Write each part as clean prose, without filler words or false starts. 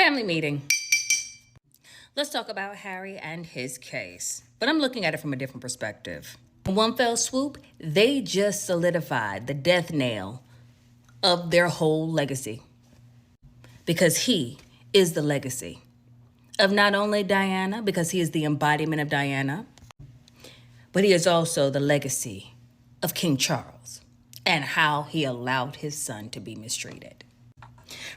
Family meeting. Let's talk about Harry and his case. But I'm looking at it from a different perspective. In one fell swoop, they just solidified the death nail of their whole legacy. Because he is the legacy of not only Diana, because he is the embodiment of Diana, but he is also the legacy of King Charles and how he allowed his son to be mistreated.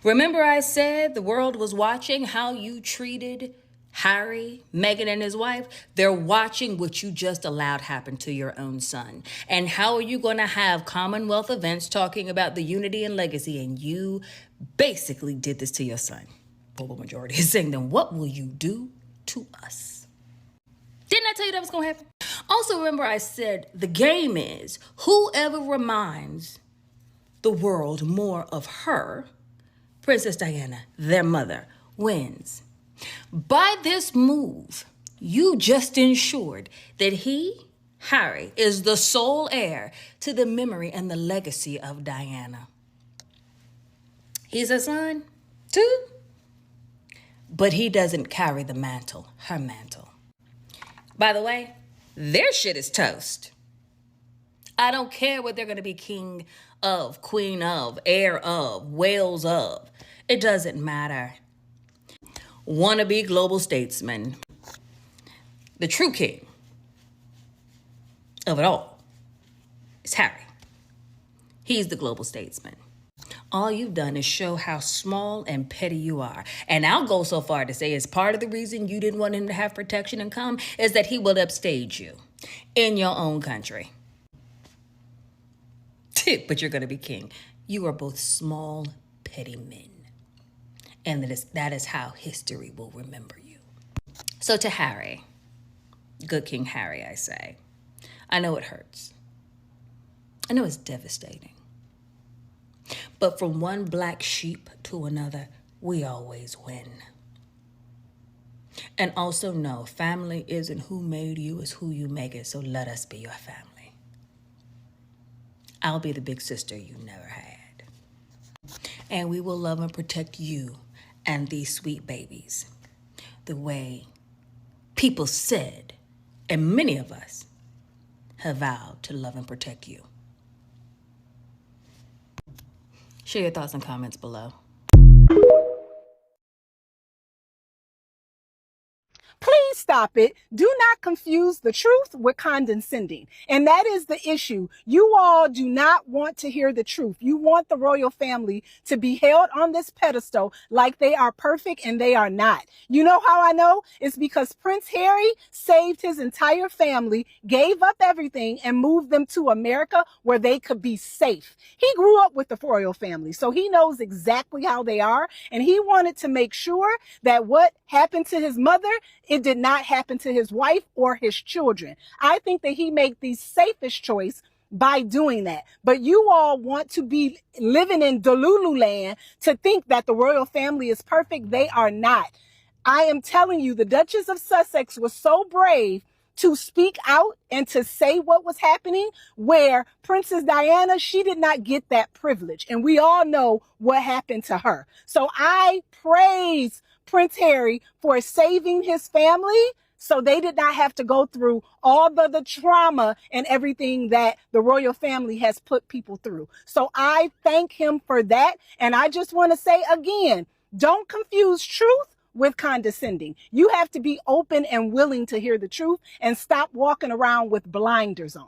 Remember I said the world was watching how you treated Harry, Meghan, and his wife? They're watching what you just allowed happen to your own son. And how are you going to have Commonwealth events talking about the unity and legacy, and you basically did this to your son? Well, the majority is saying, then what will you do to us? Didn't I tell you that was going to happen? Also, remember I said the game is whoever reminds the world more of her, Princess Diana, their mother, wins. By this move, you just ensured that he, Harry, is the sole heir to the memory and the legacy of Diana. He's a son, too, but he doesn't carry the mantle, her mantle. By the way, their shit is toast. I don't care what they're going to be king of, queen of, heir of, Wales of. It doesn't matter. Wannabe global statesman. The true king of it all is Harry. He's the global statesman. All you've done is show how small and petty you are. And I'll go so far to say as part of the reason you didn't want him to have protection and come is that he will upstage you in your own country. But you're going to be king. You are both small, petty men. And that is how history will remember you. So to Harry, good King Harry, I say, I know it hurts. I know it's devastating. But from one black sheep to another, we always win. And also know family isn't who made you, it's who you make it. So let us be your family. I'll be the big sister you never had. And we will love and protect you and these sweet babies the way people said, and many of us have vowed to love and protect you. Share your thoughts and comments below. Please stop it. Do not confuse the truth with condescending. And that is the issue. You all do not want to hear the truth. You want the royal family to be held on this pedestal like they are perfect, and they are not. You know how I know? It's because Prince Harry saved his entire family, gave up everything, and moved them to America where they could be safe. He grew up with the royal family, so he knows exactly how they are. And he wanted to make sure that what happened to his mother, it did not happen to his wife or his children. I think that he made the safest choice by doing that. But you all want to be living in Delulu land to think that the royal family is perfect. They are not. I am telling you, the Duchess of Sussex was so brave to speak out and to say what was happening, where Princess Diana, she did not get that privilege. And we all know what happened to her. So I praise Prince Harry for saving his family so they did not have to go through all the trauma and everything that the royal family has put people through. So I thank him for that. And I just want to say again, don't confuse truth with condescending. You have to be open and willing to hear the truth and stop walking around with blinders on.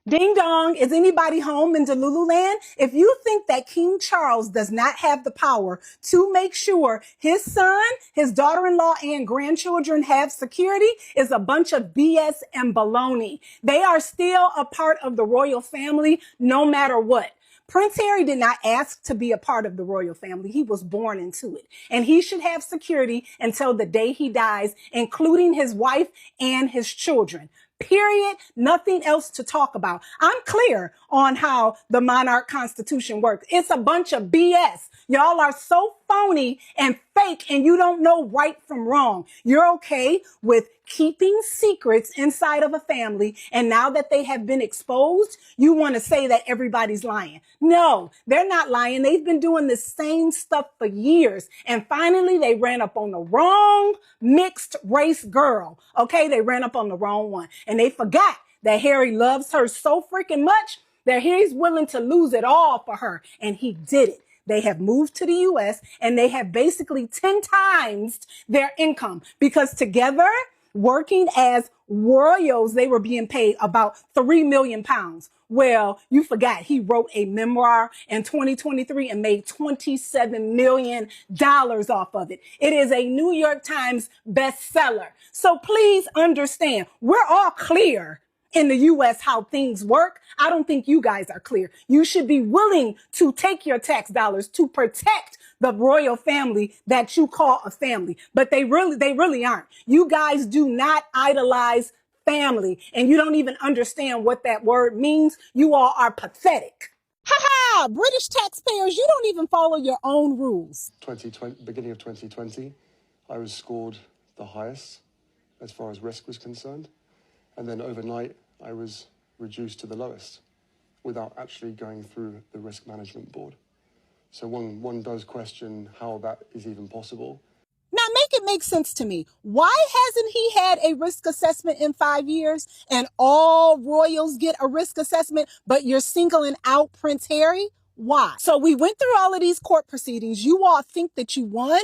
Ding dong, is anybody home in Delulu land? If you think that King Charles does not have the power to make sure his son, his daughter-in-law, and grandchildren have security, is a bunch of BS and baloney. They are still a part of the royal family no matter what. Prince Harry did not ask to be a part of the royal family. He was born into it. And he should have security until the day he dies, including his wife and his children. Period. Nothing else to talk about. I'm clear on how the monarch constitution works. It's a bunch of BS. Y'all are so phony and fake and you don't know right from wrong. You're okay with keeping secrets inside of a family. And now that they have been exposed, you want to say that everybody's lying. No, they're not lying. They've been doing the same stuff for years. And finally, they ran up on the wrong mixed race girl. Okay, they ran up on the wrong one. And they forgot that Harry loves her so freaking much that he's willing to lose it all for her. And he did it. They have moved to the US and they have basically 10 times their income because together, working as royals, they were being paid about 3 million pounds. Well, you forgot he wrote a memoir in 2023 and made $27 million off of it. It is a New York Times bestseller. So please understand, we're all clear in the US how things work. I don't think you guys are clear. You should be willing to take your tax dollars to protect the royal family that you call a family, but they really aren't. You guys do not idolize family, and you don't even understand what that word means. You all are pathetic. Ha ha! British taxpayers, you don't even follow your own rules. Beginning of 2020, I was scored the highest as far as risk was concerned. And then overnight, I was reduced to the lowest without actually going through the risk management board. So one does question how that is even possible. Now make it make sense to me. Why hasn't he had a risk assessment in 5 years and all royals get a risk assessment, but you're singling out Prince Harry? Why? So we went through all of these court proceedings. You all think that you won,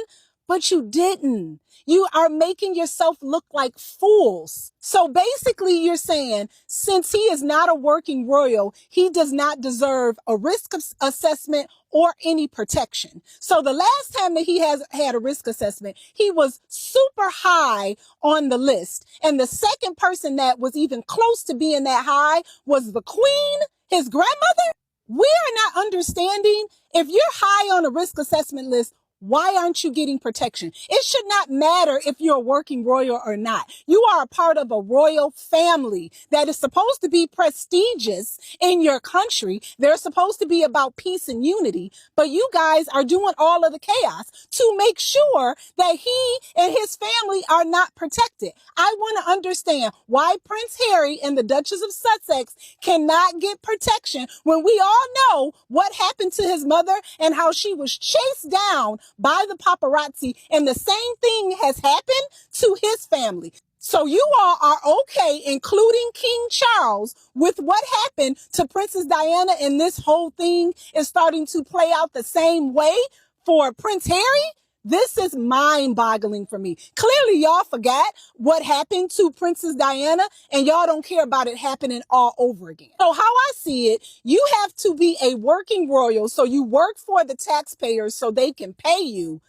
but you didn't. You are making yourself look like fools. So basically you're saying, since he is not a working royal, he does not deserve a risk assessment or any protection. So the last time that he has had a risk assessment, he was super high on the list. And the second person that was even close to being that high was the Queen, his grandmother. We are not understanding. If you're high on a risk assessment list, why aren't you getting protection? It should not matter if you're a working royal or not. You are a part of a royal family that is supposed to be prestigious in your country. They're supposed to be about peace and unity, but you guys are doing all of the chaos to make sure that he and his family are not protected. I want to understand why Prince Harry and the Duchess of Sussex cannot get protection when we all know what happened to his mother and how she was chased down by the paparazzi, and the same thing has happened to his family. So you all are okay, including King Charles, with what happened to Princess Diana, and this whole thing is starting to play out the same way for Prince Harry? This is mind-boggling for me. Clearly, y'all forgot what happened to Princess Diana, and y'all don't care about it happening all over again. So how I see it, you have to be a working royal, so you work for the taxpayers so they can pay you,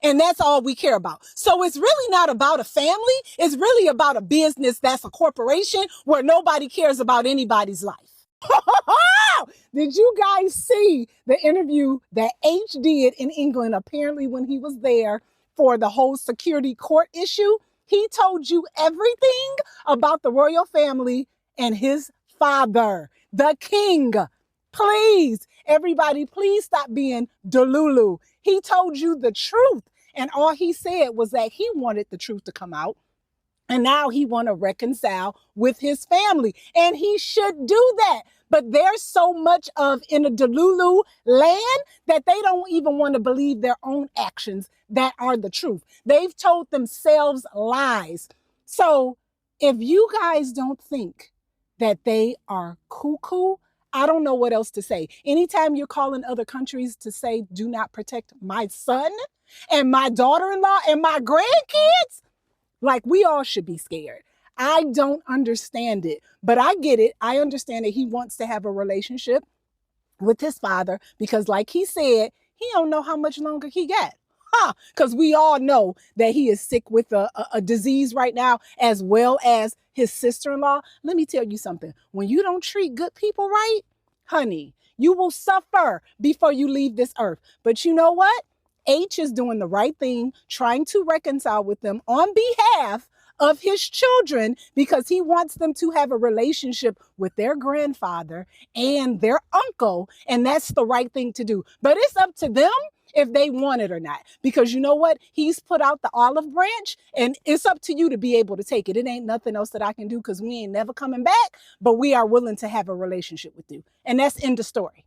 and that's all we care about. So it's really not about a family. It's really about a business that's a corporation where nobody cares about anybody's life. Did you guys see the interview that H did in England, apparently when he was there for the whole security court issue? He told you everything about the royal family and his father, the king. Please, everybody, please stop being delulu. He told you the truth. And all he said was that he wanted the truth to come out. And now he want to reconcile with his family. And he should do that. But there's so much of in a Delulu land that they don't even want to believe their own actions that are the truth. They've told themselves lies. So if you guys don't think that they are cuckoo, I don't know what else to say. Anytime you're calling other countries to say, do not protect my son and my daughter-in-law and my grandkids, like, we all should be scared. I don't understand it, but I get it. I understand that he wants to have a relationship with his father because, like he said, he don't know how much longer he got. Because we all know that he is sick with a disease right now, as well as his sister-in-law. Let me tell you something. When you don't treat good people right, honey, you will suffer before you leave this earth. But you know what? H is doing the right thing, trying to reconcile with them on behalf of his children because he wants them to have a relationship with their grandfather and their uncle, and that's the right thing to do. But it's up to them if they want it or not. Because you know what? He's put out the olive branch, and it's up to you to be able to take it. It ain't nothing else that I can do because we ain't never coming back, but we are willing to have a relationship with you. And that's end of story.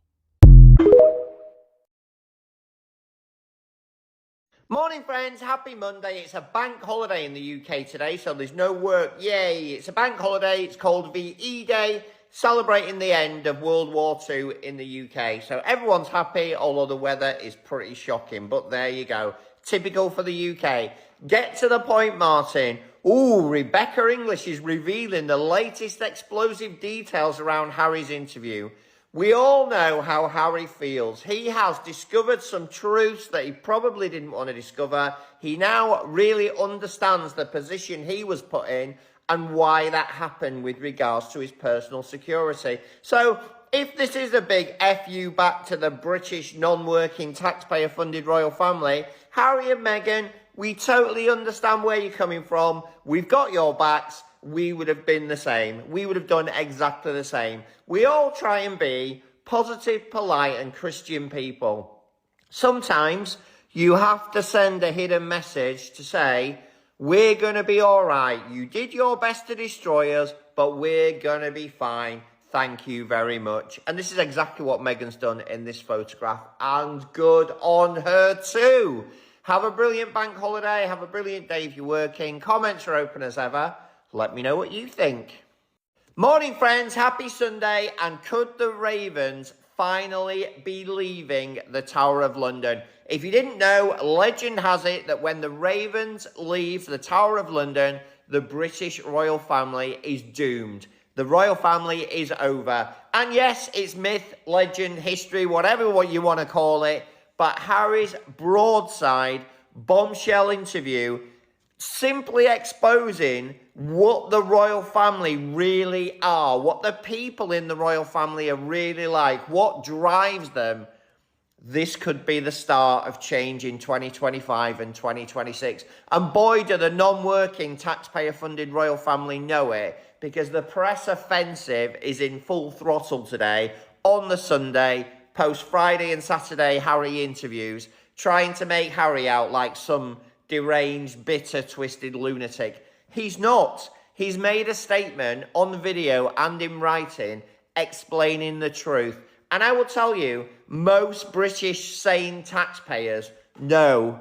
Morning friends, happy Monday. It's a bank holiday in the UK today, so there's no work. Yay, it's a bank holiday. It's called VE Day, celebrating the end of World War II in the UK. So everyone's happy, although the weather is pretty shocking. But there you go, typical for the UK. Get to the point, Martin. Ooh, Rebecca English is revealing the latest explosive details around Harry's interview. We all know how Harry feels. He has discovered some truths that he probably didn't want to discover. He now really understands the position he was put in and why that happened with regards to his personal security. So, if this is a big FU back to the British non-working taxpayer-funded royal family, Harry and Meghan, we totally understand where you're coming from. We've got your backs. We would have been the same. We would have done exactly the same. We all try and be positive, polite, and Christian people. Sometimes you have to send a hidden message to say, we're going to be all right. You did your best to destroy us, but we're going to be fine. Thank you very much. And this is exactly what Meghan's done in this photograph. And good on her too. Have a brilliant bank holiday. Have a brilliant day if you're working. Comments are open as ever. Let me know what you think. Morning friends, happy Sunday. And could the Ravens finally be leaving the Tower of London? If you didn't know, legend has it that when the Ravens leave the Tower of London, the British royal family is doomed. The royal family is over. And yes, it's myth, legend, history, whatever what you want to call it. But Harry's broadside bombshell interview simply exposing what the royal family really are, what the people in the royal family are really like, what drives them. This could be the start of change in 2025 and 2026. And boy, do the non-working taxpayer-funded royal family know it, because the press offensive is in full throttle today on the Sunday, post Friday and Saturday Harry interviews, trying to make Harry out like some deranged, bitter, twisted lunatic. He's not. He's made a statement on the video and in writing explaining the truth. And I will tell you, most British sane taxpayers know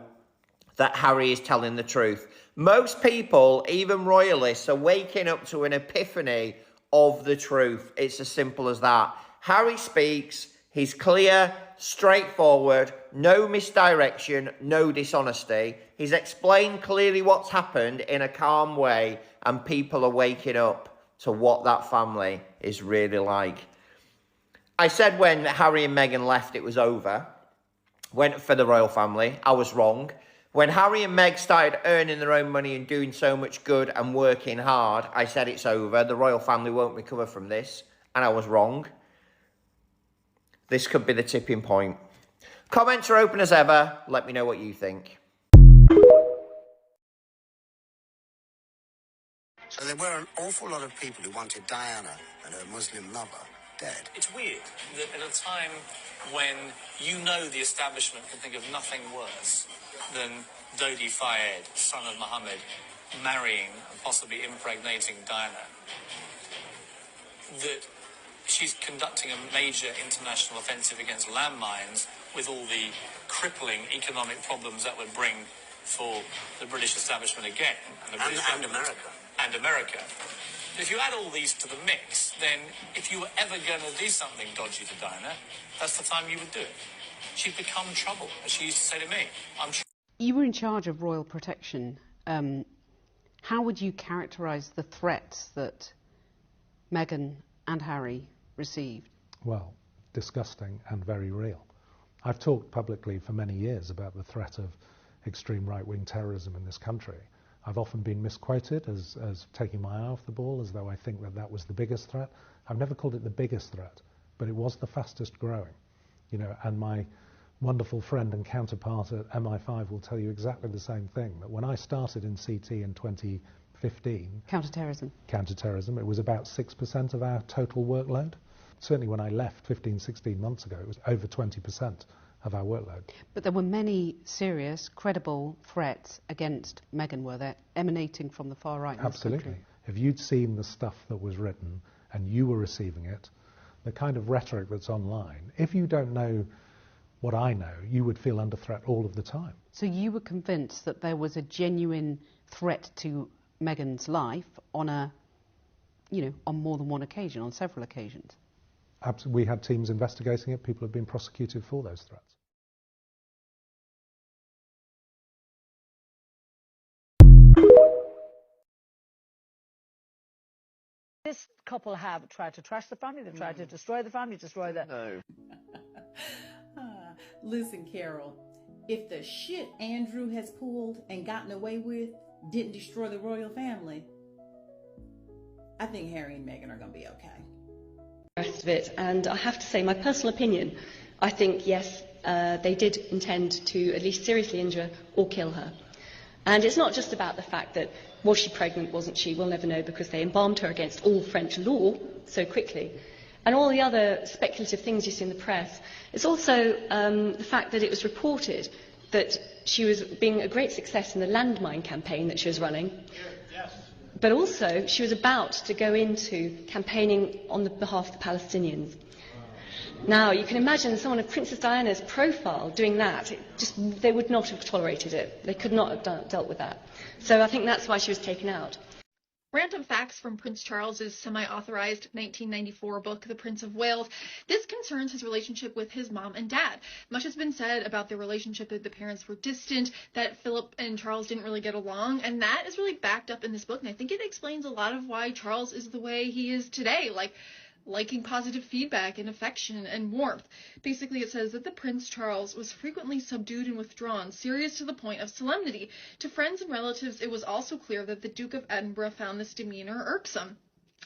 that Harry is telling the truth. Most people, even royalists, are waking up to an epiphany of the truth. It's as simple as that. Harry speaks. He's clear, straightforward, no misdirection, no dishonesty. He's explained clearly what's happened in a calm way, and people are waking up to what that family is really like. I said when Harry and Meghan left, it was over. Went for the royal family. I was wrong. When Harry and Meg started earning their own money and doing so much good and working hard, I said it's over. The royal family won't recover from this. And I was wrong. This could be the tipping point. Comments are open as ever. Let me know what you think. So there were an awful lot of people who wanted Diana and her Muslim lover dead. It's weird that at a time when you know the establishment can think of nothing worse than Dodi Fayed, son of Mohammed, marrying and possibly impregnating Diana, that she's conducting a major international offensive against landmines with all the crippling economic problems that would bring for the British establishment again. And America. And America. If you add all these to the mix, then if you were ever going to do something dodgy to Diana, that's the time you would do it. She'd become trouble, as she used to say to me. You were in charge of royal protection. How would you characterise the threats that Meghan and Harry received? Well, disgusting and very real. I've talked publicly for many years about the threat of extreme right-wing terrorism in this country. I've often been misquoted as taking my eye off the ball, as though I think that that was the biggest threat. I've never called it the biggest threat, but it was the fastest growing. And my wonderful friend and counterpart at MI5 will tell you exactly the same thing, that when I started in CT in 2015... Counterterrorism, it was about 6% of our total workload. Certainly when I left 15, 16 months ago, it was over 20%. of our workload. But there were many serious, credible threats against Meghan, were there, emanating from the far right in this country? Absolutely. If you'd seen the stuff that was written and you were receiving it, the kind of rhetoric that's online, if you don't know what I know, you would feel under threat all of the time. So you were convinced that there was a genuine threat to Meghan's life on on more than one occasion, on several occasions? We had teams investigating it. People have been prosecuted for those threats. This couple have tried to trash the family, they've tried to destroy the family, destroy the... No. Listen, Carol, if the shit Andrew has pulled and gotten away with didn't destroy the royal family, I think Harry and Meghan are going to be okay. Rest of it, and I have to say, my personal opinion, I think yes, they did intend to at least seriously injure or kill her. And it's not just about the fact that was she pregnant, wasn't she, we'll never know because they embalmed her against all French law so quickly. And all the other speculative things you see in the press. It's also the fact that it was reported that she was being a great success in the landmine campaign that she was running. Yes. But also she was about to go into campaigning on the behalf of the Palestinians. Now, you can imagine someone of Princess Diana's profile doing that. They would not have tolerated it. They could not have dealt with that. So I think that's why she was taken out. Random facts from Prince Charles's semi-authorized 1994 book, The Prince of Wales. This concerns his relationship with his mom and dad. Much has been said about their relationship, that the parents were distant, that Philip and Charles didn't really get along, and that is really backed up in this book, and I think it explains a lot of why Charles is the way he is today, liking positive feedback and affection and warmth. Basically, it says that the Prince Charles was frequently subdued and withdrawn, serious to the point of solemnity. To friends and relatives, it was also clear that the Duke of Edinburgh found this demeanor irksome.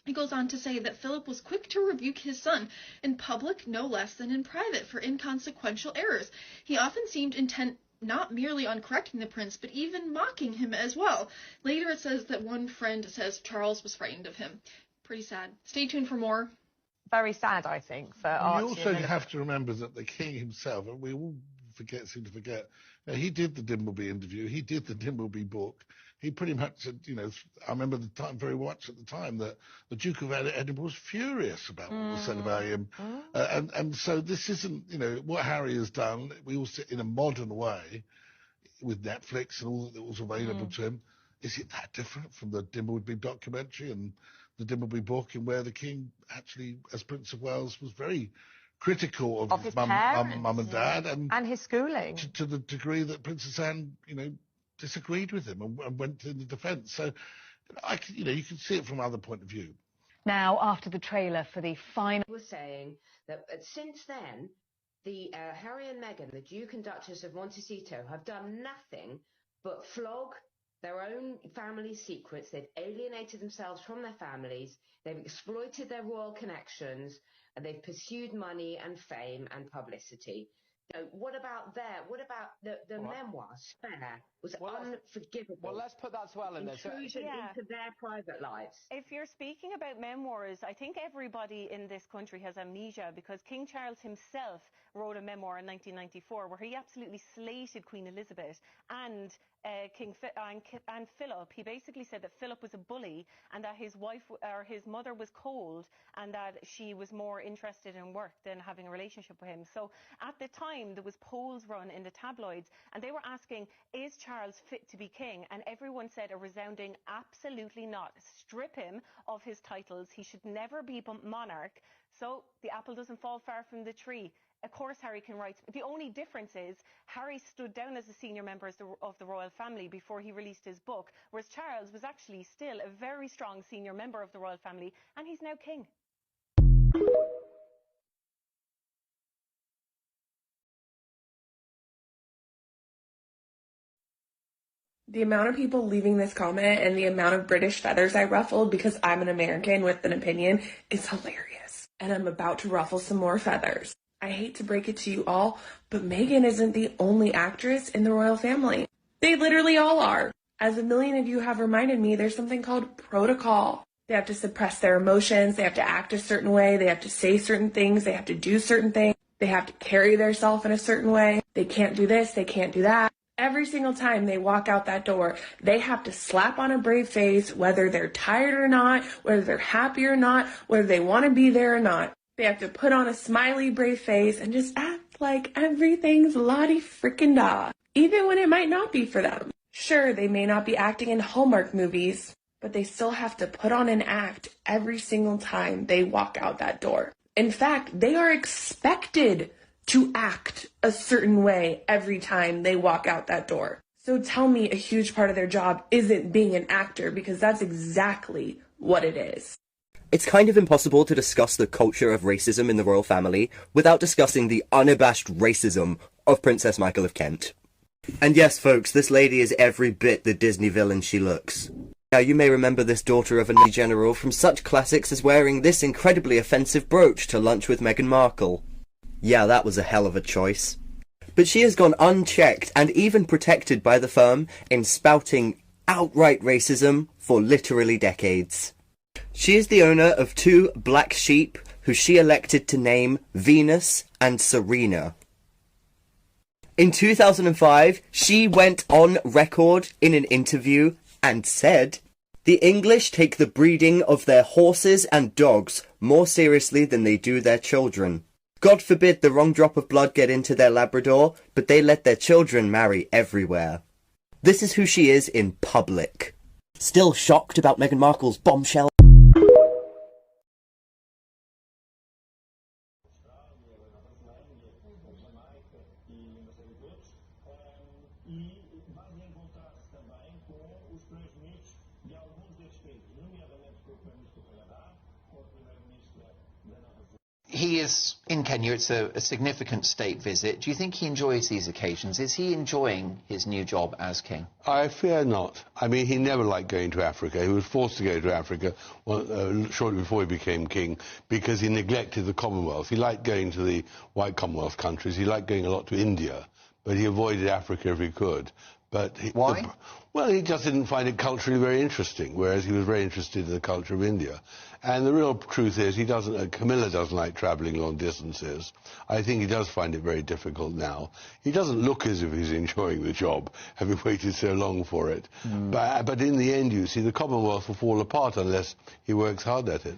He goes on to say that Philip was quick to rebuke his son, in public no less than in private, for inconsequential errors. He often seemed intent not merely on correcting the prince, but even mocking him as well. Later it says that one friend says Charles was frightened of him. Pretty sad. Stay tuned for more. Very sad, I think, for Archie. You also have to remember that the king himself, and we all seem to forget, he did the Dimbleby interview, he did the Dimbleby book. He pretty much, I remember the time very much at the time that the Duke of Edinburgh was furious about what was said about him. And so this isn't, what Harry has done. We all sit in a modern way with Netflix and all that was available to him. Is it that different from the Dimbleby documentary and the Dimbleby book, in where the king actually, as Prince of Wales, was very critical of his mum and dad, and his schooling, to the degree that Princess Anne, disagreed with him and went in the defence. So, you can see it from other point of view. Now, after the trailer for the final, was saying that since then, the Harry and Meghan, the Duke and Duchess of Montecito, have done nothing but flog their own family secrets. They've alienated themselves from their families. They've exploited their royal connections, and they've pursued money and fame and publicity. What about the memoir, Spare, was unforgivable. Well, let's put that to Ellen. Intrusion into their private lives. If you're speaking about memoirs, I think everybody in this country has amnesia, because King Charles himself wrote a memoir in 1994 where he absolutely slated Queen Elizabeth and and Philip. He basically said that Philip was a bully, and that his mother was cold, and that she was more interested in work than having a relationship with him. So at the time, there was polls run in the tabloids, and they were asking, is Charles fit to be king? And everyone said a resounding absolutely not. Strip him of his titles. He should never be monarch. So the apple doesn't fall far from the tree. Of course, Harry can write. The only difference is Harry stood down as a senior member of the royal family before he released his book, whereas Charles was actually still a very strong senior member of the royal family, and he's now king. The amount of people leaving this comment and the amount of British feathers I ruffled because I'm an American with an opinion is hilarious. And I'm about to ruffle some more feathers. I hate to break it to you all, but Meghan isn't the only actress in the royal family. They literally all are. As a million of you have reminded me, there's something called protocol. They have to suppress their emotions. They have to act a certain way. They have to say certain things. They have to do certain things. They have to carry themselves in a certain way. They can't do this, they can't do that. Every single time they walk out that door, they have to slap on a brave face, whether they're tired or not, whether they're happy or not, whether they want to be there or not. They have to put on a smiley, brave face and just act like everything's la-di-frickin-da, even when it might not be for them. Sure, they may not be acting in Hallmark movies, but they still have to put on an act every single time they walk out that door. In fact, they are expected to act a certain way every time they walk out that door. So tell me a huge part of their job isn't being an actor, because that's exactly what it is. It's kind of impossible to discuss the culture of racism in the royal family without discussing the unabashed racism of Princess Michael of Kent. And yes, folks, this lady is every bit the Disney villain she looks. Now, you may remember this daughter of a general from such classics as wearing this incredibly offensive brooch to lunch with Meghan Markle. Yeah, that was a hell of a choice. But she has gone unchecked and even protected by the firm in spouting outright racism for literally decades. She is the owner of 2 black sheep who she elected to name Venus and Serena. In 2005, she went on record in an interview and said, "The English take the breeding of their horses and dogs more seriously than they do their children. God forbid the wrong drop of blood get into their Labrador, but they let their children marry everywhere." This is who she is in public. Still shocked about Meghan Markle's bombshell? He is in Kenya. It's a significant state visit. Do you think he enjoys these occasions? Is he enjoying his new job as king? I fear not. I mean, he never liked going to Africa. He was forced to go to Africa shortly before he became king because he neglected the Commonwealth. He liked going to the white Commonwealth countries. He liked going a lot to India, but he avoided Africa if he could. But Why? Well, he just didn't find it culturally very interesting, whereas he was very interested in the culture of India. And the real truth is, Camilla doesn't like travelling long distances. I think he does find it very difficult now. He doesn't look as if he's enjoying the job, having waited so long for it. But in the end, you see, the Commonwealth will fall apart unless he works hard at it.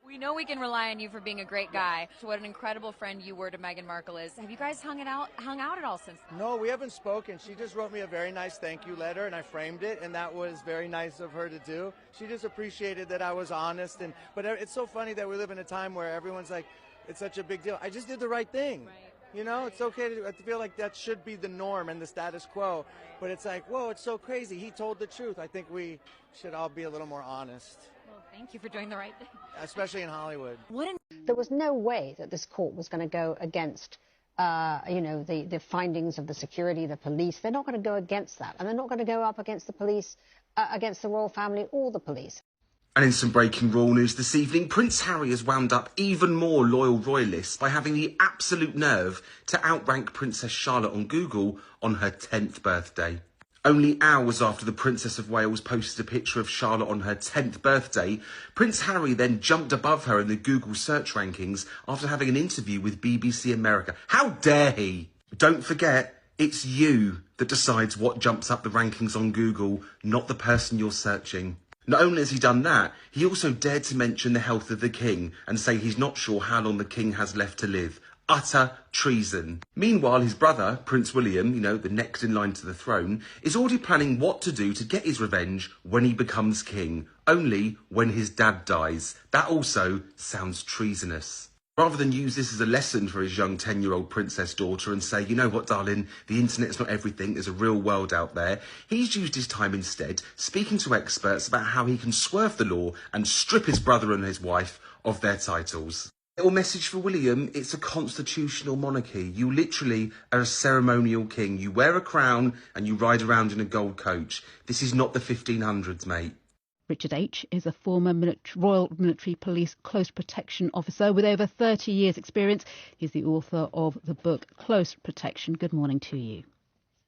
We know we can rely on you for being a great guy. What an incredible friend you were to Meghan Markle is. Have you guys hung out at all since then? No, we haven't spoken. She just wrote me a very nice thank you letter, and I framed it, and that was very nice of her to do. She just appreciated that I was honest. But it's so funny that we live in a time where everyone's like, it's such a big deal. I just did the right thing. Right. You know, it's okay to feel like that should be the norm and the status quo. But it's like, whoa, it's so crazy. He told the truth. I think we should all be a little more honest. Well, thank you for doing the right thing. Especially in Hollywood. There was no way that this court was going to go against, the findings of the security, the police. They're not going to go against that. And they're not going to go up against the police, against the royal family or the police. And in some breaking royal news this evening, Prince Harry has wound up even more loyal royalists by having the absolute nerve to outrank Princess Charlotte on Google on her 10th birthday. Only hours after the Princess of Wales posted a picture of Charlotte on her 10th birthday, Prince Harry then jumped above her in the Google search rankings after having an interview with BBC America. How dare he? Don't forget, it's you that decides what jumps up the rankings on Google, not the person you're searching. Not only has he done that, he also dared to mention the health of the king and say he's not sure how long the king has left to live. Utter treason. Meanwhile, his brother, Prince William, the next in line to the throne, is already planning what to do to get his revenge when he becomes king. Only when his dad dies. That also sounds treasonous. Rather than use this as a lesson for his young 10-year-old princess daughter and say, you know what, darling, the internet's not everything, there's a real world out there, he's used his time instead speaking to experts about how he can swerve the law and strip his brother and his wife of their titles. Little message for William, it's a constitutional monarchy. You literally are a ceremonial king. You wear a crown and you ride around in a gold coach. This is not the 1500s, mate. Richard H. is a former Royal Military Police Close Protection Officer with over 30 years' experience. He's the author of the book Close Protection. Good morning to you.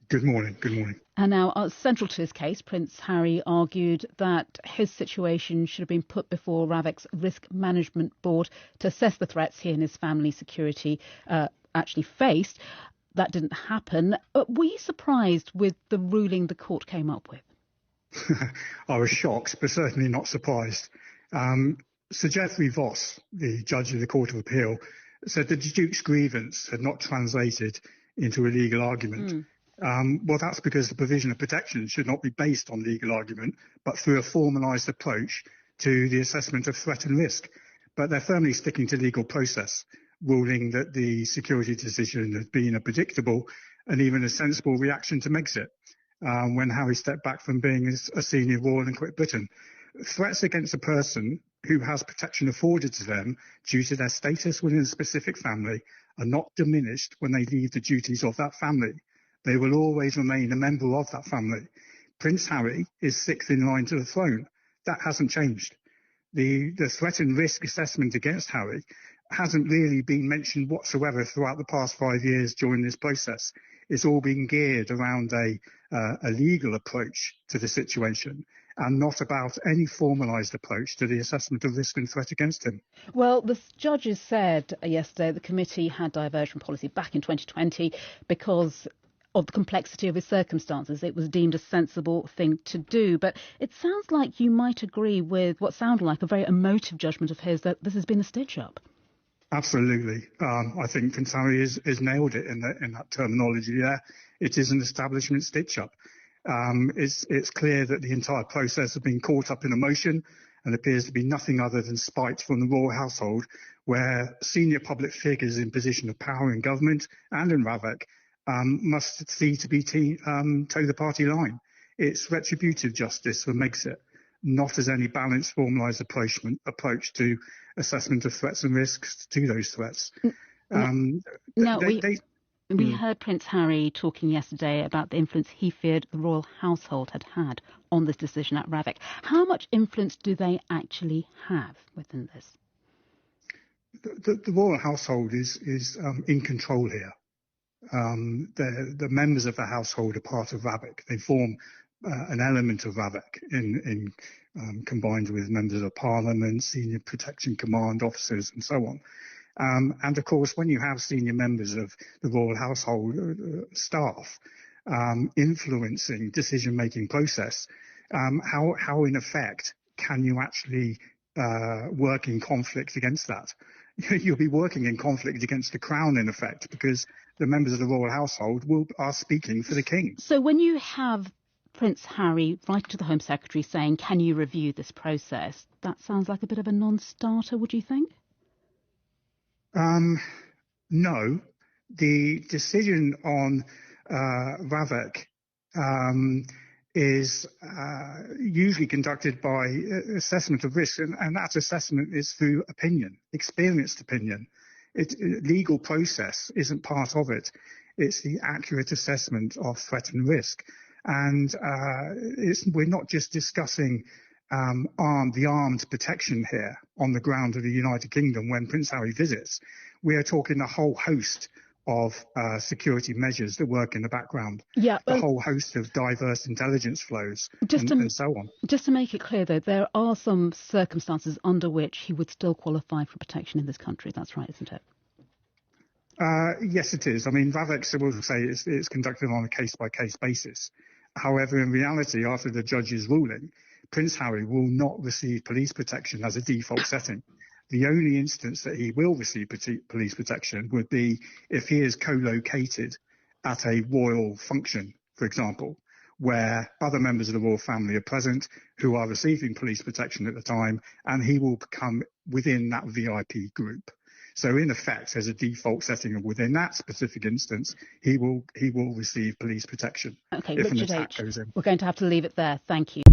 Good morning. Good morning. And now, central to his case, Prince Harry argued that his situation should have been put before RAVEC's Risk Management Board to assess the threats he and his family's security actually faced. That didn't happen. Were you surprised with the ruling the court came up with? I was shocked, but certainly not surprised. Sir Geoffrey Voss, the judge of the Court of Appeal, said that the Duke's grievance had not translated into a legal argument. Well, that's because the provision of protection should not be based on legal argument, but through a formalised approach to the assessment of threat and risk. But they're firmly sticking to legal process, ruling that the security decision has been a predictable and even a sensible reaction to Megxit, when Harry stepped back from being a senior royal and quit Britain. Threats against a person who has protection afforded to them due to their status within a specific family are not diminished when they leave the duties of that family. They will always remain a member of that family. Prince Harry is sixth in line to the throne. That hasn't changed. The threat and risk assessment against Harry hasn't really been mentioned whatsoever throughout the past 5 years during this process. It's all been geared around a legal approach to the situation and not about any formalised approach to the assessment of risk and threat against him. Well, the judges said yesterday the committee had diverged from policy back in 2020 because of the complexity of his circumstances. It was deemed a sensible thing to do. But it sounds like you might agree with what sounded like a very emotive judgment of his, that this has been a stitch-up. Absolutely. I think Prince Harry has nailed it in that terminology there. It is an establishment stitch-up. It's clear that the entire process has been caught up in emotion and appears to be nothing other than spite from the royal household, where senior public figures in position of power in government and in RAVEC must see to be toe the party line. It's retributive justice for Megxit, not as any balanced, formalised approach to assessment of threats and risks to those threats. We heard Prince Harry talking yesterday about the influence he feared the royal household had on this decision at RAVEC. How much influence do they actually have within this? The royal household is in control here. The members of the household are part of RAVEC. They form an element of RAVEC combined with members of Parliament, senior protection command officers and so on. And of course, when you have senior members of the royal household staff influencing decision-making process, how in effect can you actually work in conflict against that? You'll be working in conflict against the crown, in effect, because the members of the royal household are speaking for the king. So when you have Prince Harry writing to the Home Secretary saying, can you review this process, that sounds like a bit of a non-starter, would you think? No. The decision on RAVEC is usually conducted by assessment of risk, and that assessment is through opinion, experienced opinion. Legal process isn't part of it. It's the accurate assessment of threat and risk. And we're not just discussing the armed protection here on the ground of the United Kingdom when Prince Harry visits. We are talking a whole host of security measures that work in the background. Yeah, a whole host of diverse intelligence flows and so on. Just to make it clear, though, there are some circumstances under which he would still qualify for protection in this country. That's right, isn't it? Yes, it is. I mean, RAVEC will say it's conducted on a case-by-case basis. However, in reality, after the judge's ruling, Prince Harry will not receive police protection as a default setting. The only instance that he will receive police protection would be if he is co-located at a royal function, for example, where other members of the royal family are present who are receiving police protection at the time, and he will become within that VIP group. So in effect, as a default setting within that specific instance, he will receive police protection. Okay, if Richard an attack goes in. We're going to have to leave it there. Thank you.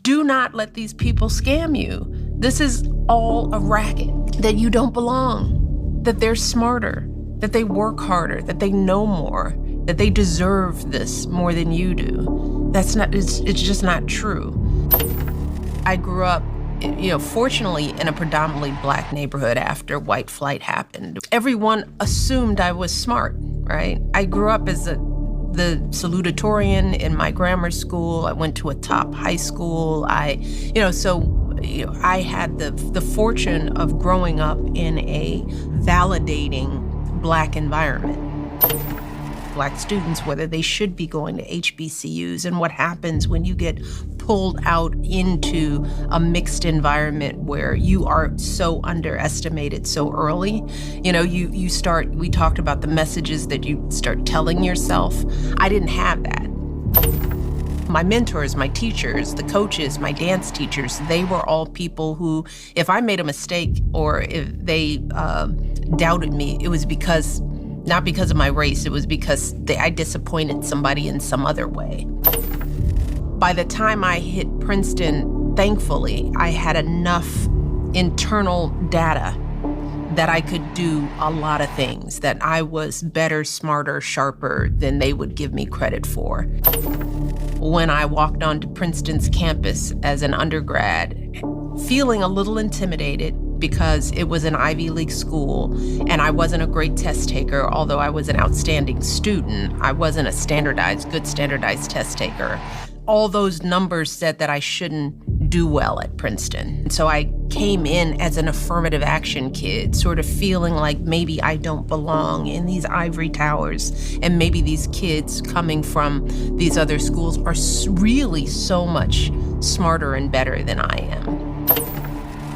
Do not let these people scam you. This is all a racket, that you don't belong, that they're smarter, that they work harder, that they know more, that they deserve this more than you do. It's just not true. I grew up, fortunately in a predominantly black neighborhood after white flight happened. Everyone assumed I was smart. right? I grew up as the salutatorian in my grammar school. I went to a top high school. I had the fortune of growing up in a validating Black environment. Black students, whether they should be going to HBCUs, and what happens when you get pulled out into a mixed environment where you are so underestimated so early. We talked about the messages that you start telling yourself. I didn't have that. My mentors, my teachers, the coaches, my dance teachers, they were all people who, if I made a mistake or if they doubted me, it was not because of my race, it was because I disappointed somebody in some other way. By the time I hit Princeton, thankfully, I had enough internal data that I could do a lot of things, that I was better, smarter, sharper than they would give me credit for. When I walked onto Princeton's campus as an undergrad, feeling a little intimidated because it was an Ivy League school and I wasn't a great test taker, although I was an outstanding student. I wasn't a good standardized test taker. All those numbers said that I shouldn't do well at Princeton. So I came in as an affirmative action kid, sort of feeling like maybe I don't belong in these ivory towers, and maybe these kids coming from these other schools are really so much smarter and better than I am.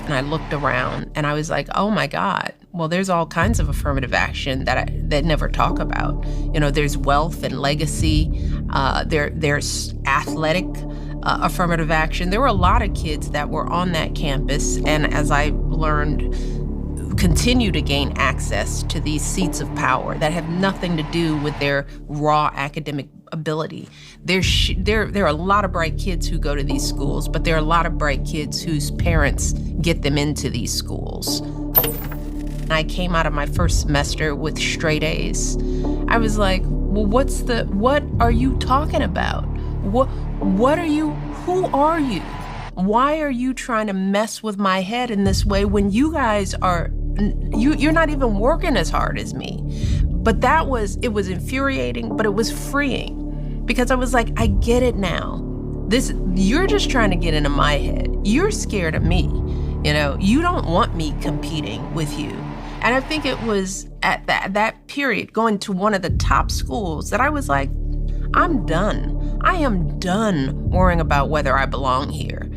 And I looked around and I was like, oh my God, well, there's all kinds of affirmative action that never talk about. There's wealth and legacy. There's athletic affirmative action. There were a lot of kids that were on that campus, and as I learned, continue to gain access to these seats of power that have nothing to do with their raw academic ability. There are a lot of bright kids who go to these schools, but there are a lot of bright kids whose parents get them into these schools. I came out of my first semester with straight A's. I was like, well, what are you talking about? Who are you? Why are you trying to mess with my head in this way when you guys you're not even working as hard as me? But it was infuriating, but it was freeing, because I was like, I get it now. You're just trying to get into my head. You're scared of me. You don't want me competing with you. And I think it was at that period, going to one of the top schools, that I was like, I'm done. I am done worrying about whether I belong here.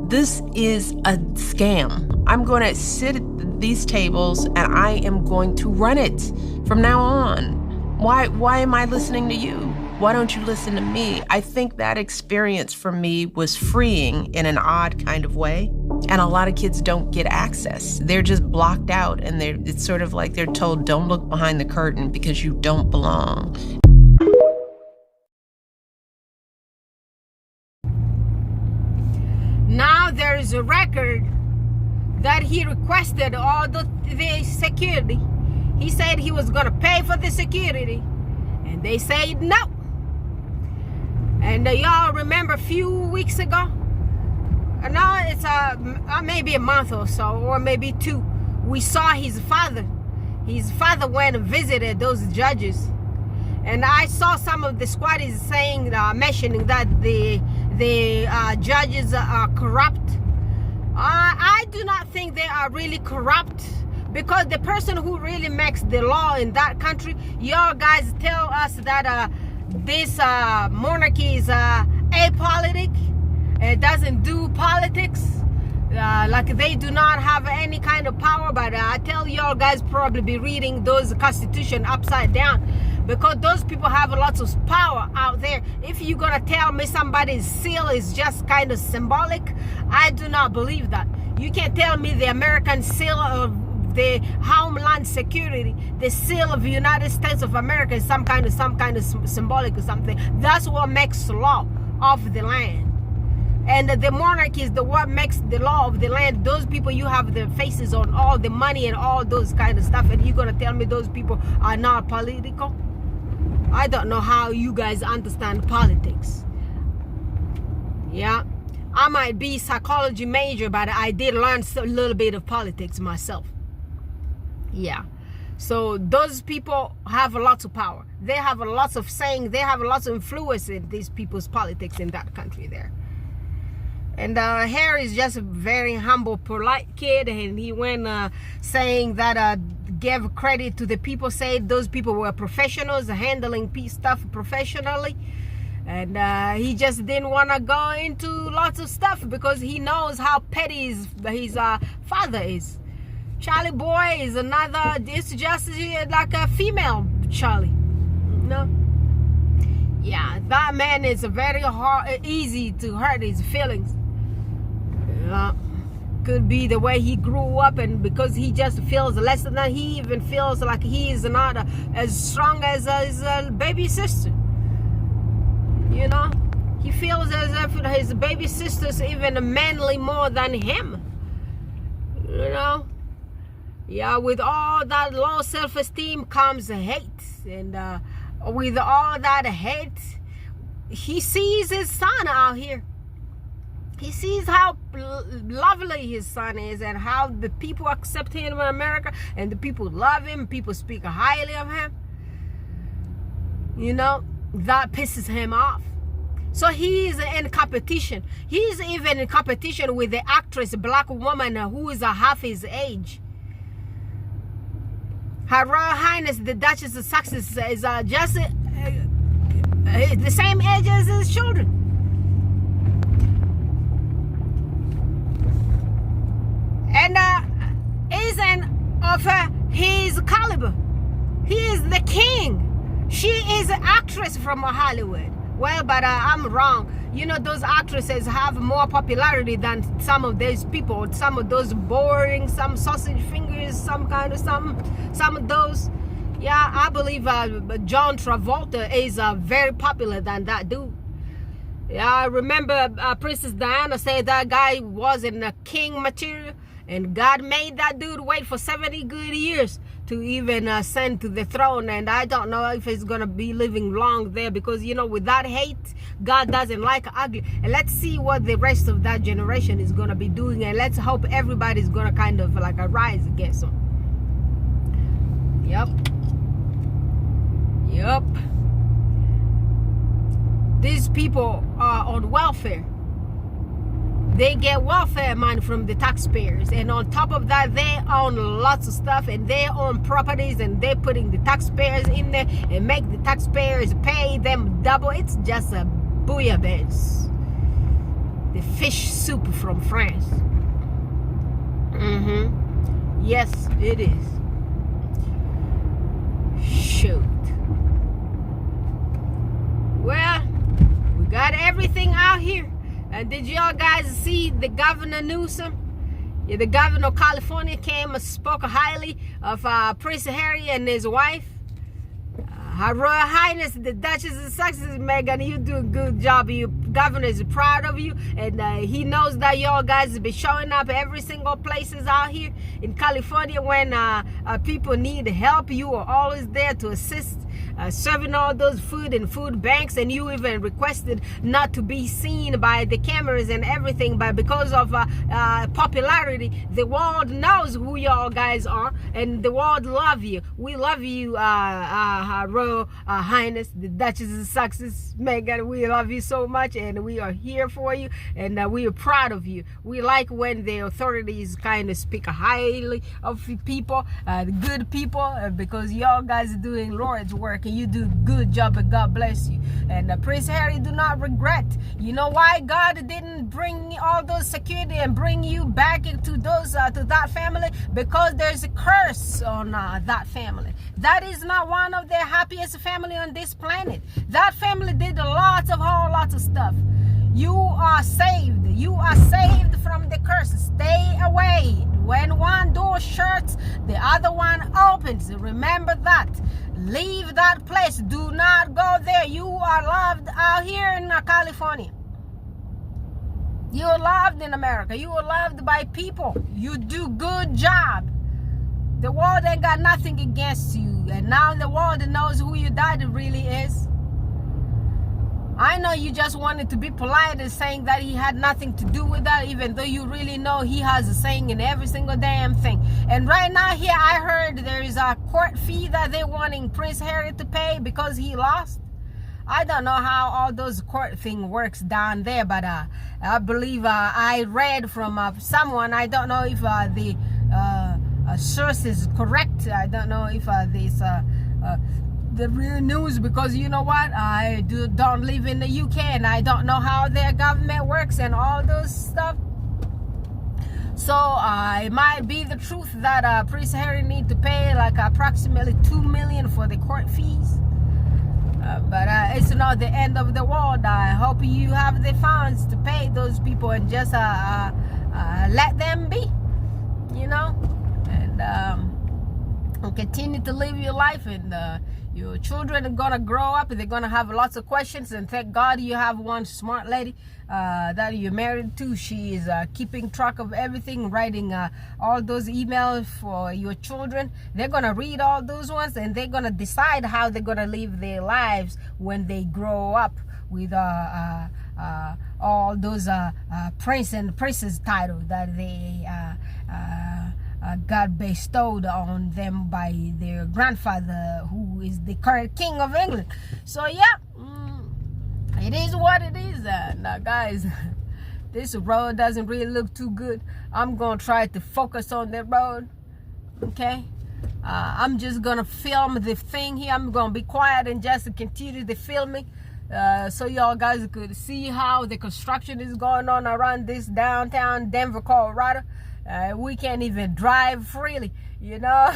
This is a scam. I'm going to sit at these tables and I am going to run it from now on. Why am I listening to you? Why don't you listen to me? I think that experience for me was freeing in an odd kind of way. And a lot of kids don't get access. They're just blocked out, and it's sort of like they're told, don't look behind the curtain because you don't belong. Now there is a record that he requested all the security. He said he was going to pay for the security, and they said no. And y'all remember a few weeks ago? No, it's maybe a month or so, or maybe 2. We saw his father. His father went and visited those judges. And I saw some of the squaddies mentioning that the judges are corrupt. I do not think they are really corrupt, because the person who really makes the law in that country, y'all guys tell us that this monarchy is apolitic. It doesn't do politics. Like they do not have any kind of power. But I tell y'all guys probably be reading those constitution upside down, because those people have lots of power out there. If you're gonna tell me somebody's seal is just kind of symbolic, I do not believe that. You can't tell me the American seal of the Homeland Security, the seal of the United States of America, is some kind of symbolic or something. That's what makes law of the land. And the monarchy is what makes the law of the land. Those people, you have their faces on all the money and all those kind of stuff, and you're gonna tell me those people are not political? I don't know how you guys understand politics. Yeah, I might be a psychology major, but I did learn a little bit of politics myself. Yeah, So those people have lots of power. They have lots of saying. They have lots of influence in these people's politics in that country there. And Harry is just a very humble, polite kid, and he went saying that gave credit to the people, said those people were professionals, handling peace stuff professionally. And he just didn't want to go into lots of stuff because he knows how petty his father is. Charlie boy is another, it's just like a female Charlie. No. Yeah, that man is very easy to hurt his feelings. Could be the way he grew up, and because he just feels less than that, he even feels like he is not as strong as his baby sister. You know, he feels as if his baby sister's even manly more than him. You know, yeah, with all that low self-esteem comes hate, and with all that hate, he sees his son out here. He sees how lovely his son is and how the people accept him in America and the people love him, people speak highly of him. You know, that pisses him off. So he is in competition. He's even in competition with the actress, a black woman who is half his age. Her Royal Highness, the Duchess of Sussex, is just the same age as his children. And isn't of his caliber. He is the king. She is an actress from Hollywood. Well, but I'm wrong. You know, those actresses have more popularity than some of those people. Some of those boring, some sausage fingers, some kind of some of those. Yeah, I believe John Travolta is very popular than that dude. Yeah, I remember Princess Diana said that guy wasn't a king material. And God made that dude wait for 70 good years to even ascend to the throne. And I don't know if he's going to be living long there because, you know, with that hate, God doesn't like ugly. And let's see what the rest of that generation is going to be doing. And let's hope everybody's going to kind of like arise against him. Yep. Yep. These people are on welfare. They get welfare money from the taxpayers, and on top of that, they own lots of stuff, and they own properties, and they're putting the taxpayers in there and make the taxpayers pay them double. It's just a bouillabaisse. The fish soup from France. Yes, it is. Shoot. Well, we got everything out here. And did y'all guys see the Governor Newsom? Yeah, the governor of California came and spoke highly of Prince Harry and his wife. Her Royal Highness, the Duchess of Sussex, Meghan, you do a good job. Your governor is proud of you, and he knows that y'all guys have been showing up every single places out here in California when people need help. You are always there to assist, serving all those food and food banks, and you even requested not to be seen by the cameras and everything. But because of popularity, the world knows who y'all guys are, and the world love you. We love you, Royal Highness, the Duchess of Sussex, Meghan. We love you so much, and we are here for you, and we are proud of you. We like when the authorities kind of speak highly of people, good people, because y'all guys are doing Lord's work, and you do a good job, and God bless you. And Prince Harry, do not regret. You know why God didn't bring all those security and bring you back into those to that family? Because there's a curse on that family. That is not one of the happiest family on this planet. That family did lots of stuff. You are saved. You are saved from the curse. Stay away. When one door shuts, the other one opens. Remember that. Leave that place. Do not go there. You are loved out here in California. You are loved in America. You are loved by people. You do good job. The world ain't got nothing against you. And now the world knows who your daddy really is. I know you just wanted to be polite and saying that he had nothing to do with that, even though you really know he has a saying in every single damn thing. And right now here, I heard there is a court fee that they're wanting Prince Harry to pay because he lost. I don't know how all those court thing works down there, but I believe I read from someone. I don't know if the source is correct. I don't know if this the real news, because you know what, I don't live in the UK and I don't know how their government works and all those stuff. So it might be the truth that Prince Harry need to pay like approximately $2 million for the court fees. But it's not the end of the world. I hope you have the funds to pay those people and just let them be, you know, and continue to live your life. And your children are gonna grow up and they're gonna have lots of questions. And thank God you have one smart lady that you're married to. She is keeping track of everything, writing all those emails for your children. They're gonna read all those ones and they're gonna decide how they're gonna live their lives when they grow up with all those prince and princess title that they got bestowed on them by their grandfather, who is the current king of England. So yeah, it is what it is. Now guys, this road doesn't really look too good. I'm gonna try to focus on the road, okay? I'm just gonna film the thing here. I'm gonna be quiet and just continue the filming, so y'all guys could see how the construction is going on around this downtown Denver, Colorado. We can't even drive freely, you know.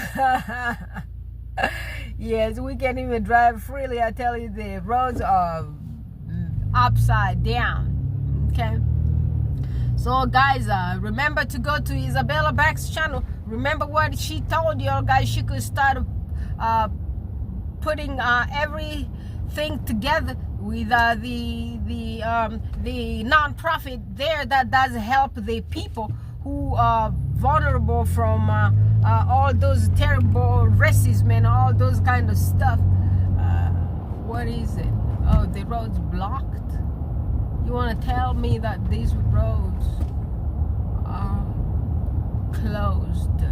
Yes, we can't even drive freely. I tell you, the roads are upside down, okay? So guys, remember to go to Isabella Back's channel. Remember what she told you guys. She could start putting everything together with the non-profit there that does help the people who are vulnerable from all those terrible racism and all those kind of stuff. What is it? Oh, the road's blocked. You want to tell me that these roads are closed?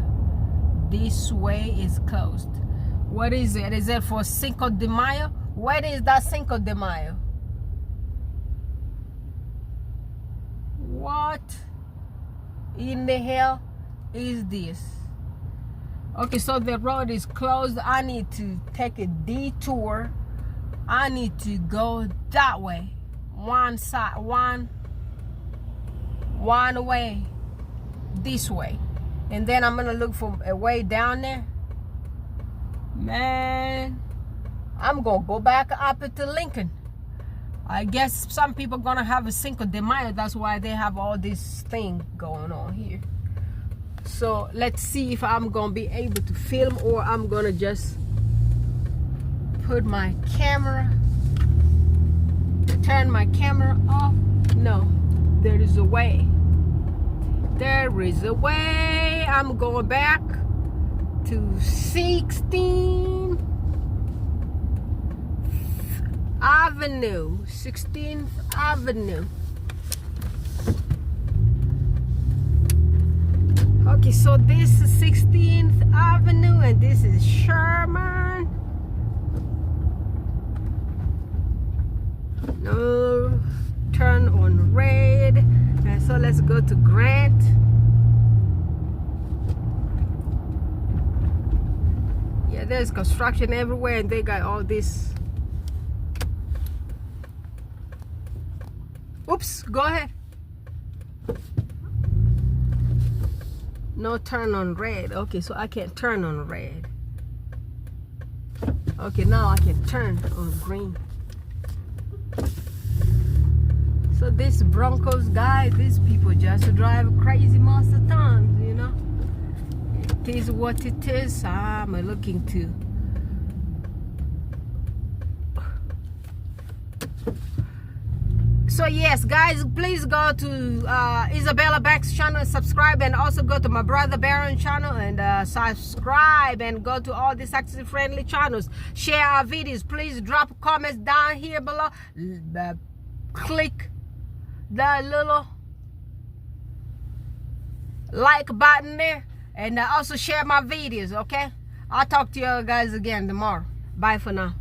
This way is closed. What is it? Is it for Cinco de Mayo? What is that Cinco de Mayo? What in the hell is this? Okay, so the road is closed. I need to take a detour. I need to go that way. One side, one way, this way. And then I'm gonna look for a way down there. Man, I'm gonna go back up to Lincoln. I guess some people gonna have a Cinco de Mayo. That's why they have all this thing going on here. So let's see if I'm gonna be able to film, or I'm gonna just put my camera, turn my camera off. No, there is a way. There is a way. I'm going back to 16th Avenue. 16th Avenue. Okay, so this is 16th Avenue and this is Sherman. No, turn on red. And so let's go to Grant. Yeah, there's construction everywhere and they got all this. Oops, go ahead. No, turn on red. Okay, so I can't turn on red. Okay, now I can turn on green. So this Broncos guy, these people just drive crazy most of the time, you know. It is what it is. I'm looking to So yes, guys, please go to Isabella Beck's channel and subscribe, and also go to my brother Baron channel and subscribe, and go to all these sexy friendly channels. Share our videos. Please drop comments down here below. Click the little like button there, and also share my videos. Okay, I'll talk to you guys again tomorrow. Bye for now.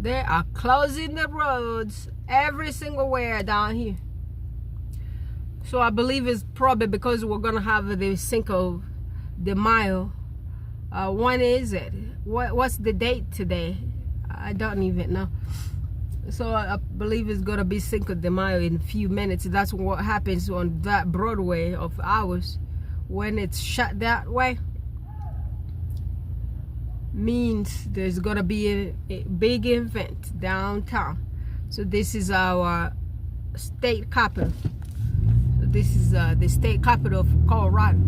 They are closing the roads every single where down here. So I believe it's probably because we're gonna have the Cinco de Mayo. When is it? What's the date today? I don't even know. So I believe it's gonna be Cinco de Mayo in a few minutes. That's what happens on that Broadway of ours when it's shut that way. Means there's gonna be a big event downtown. So this is our state capital. So this is the state capital of Colorado.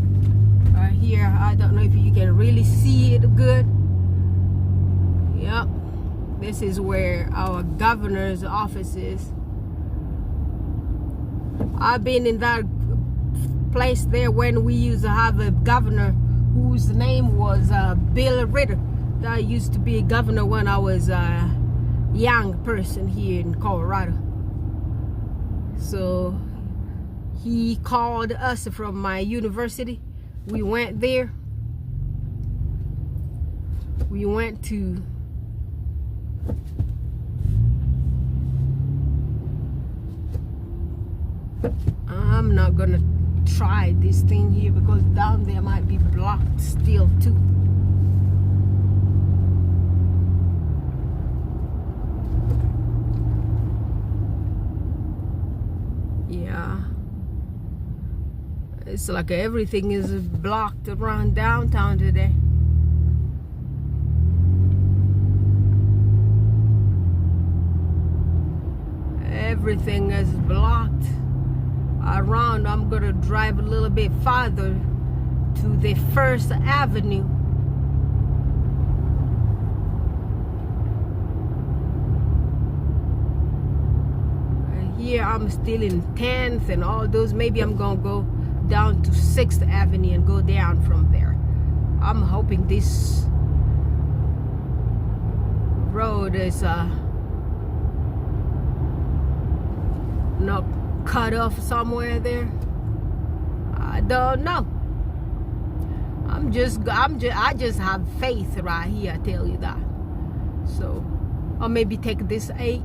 Right here, I don't know if you can really see it good. Yep, this is where our governor's office is. I've been in that place there when we used to have a governor whose name was Bill Ritter. That used to be a governor when I was a young person here in Colorado. So he called us from my university. We went there. We went to I'm not gonna try this thing here because down there might be blocked still too. Yeah, it's like everything is blocked around downtown today. Everything is blocked around. I'm gonna drive a little bit farther to the First Avenue. Here I'm still in 10th and all those. Maybe I'm gonna go down to 6th Avenue and go down from there. I'm hoping this road is not cut off somewhere there. I don't know. I just have faith right here, I tell you that. So, or maybe take this 8.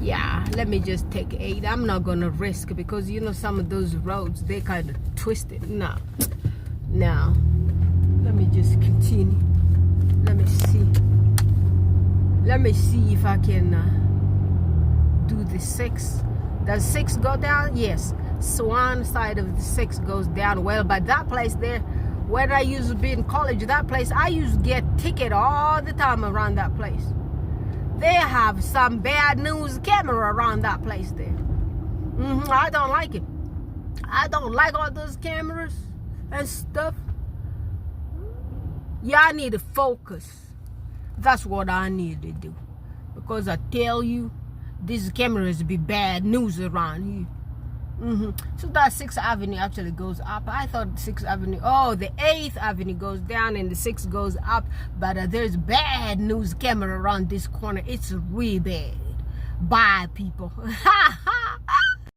Yeah, let me just take 8. I'm not gonna risk, because you know some of those roads, they kind of twisted. No. Let me just continue. Let me see if I can do the 6. Does 6 go down? Yes. So one side of the 6 goes down. Well, but that place there, when I used to be in college, that place, I used to get ticket all the time around that place. They have some bad news camera around that place there. I don't like it. I don't like all those cameras and stuff. Yeah, I need to focus. That's what I need to do. Because I tell you, these cameras be bad news around here. So that 6th Avenue actually goes up. I thought 6th Avenue, the 8th Avenue goes down and the 6th goes up. But there's bad news camera around this corner. It's really bad. Bye, people.